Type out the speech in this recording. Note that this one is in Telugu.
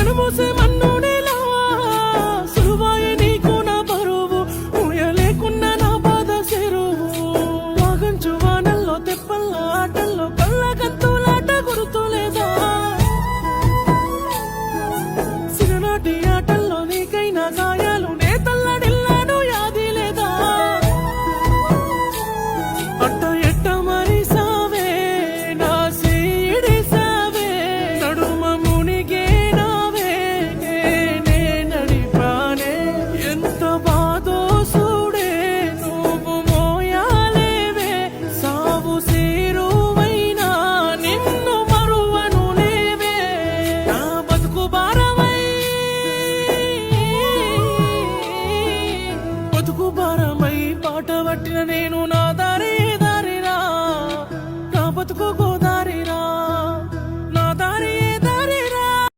కనుమూసే మన్నునేలా సులువాయే నీకు నా బరువు ఊయలేకున్నా నా బాధ చెరువు వాగంచు వానల్లో తెప్పల్ల ఆటల్లో కళ్ళ గంతులాట గుర్తులేదా సిరనాటి ఆటల్లో నీకైనా గాయాలు నే తల్లడిల్లాను యాది లేదా అట్ట ఎట్ట మరిసావే నా సీడిసావే నడుమ మునిగేనావే నే నడిపానే ఎంత బాధో సూడే నువ్వు మోయాలేవే సావు సేరువైనా నిన్ను మరువను లేవే నా బతుకు బారా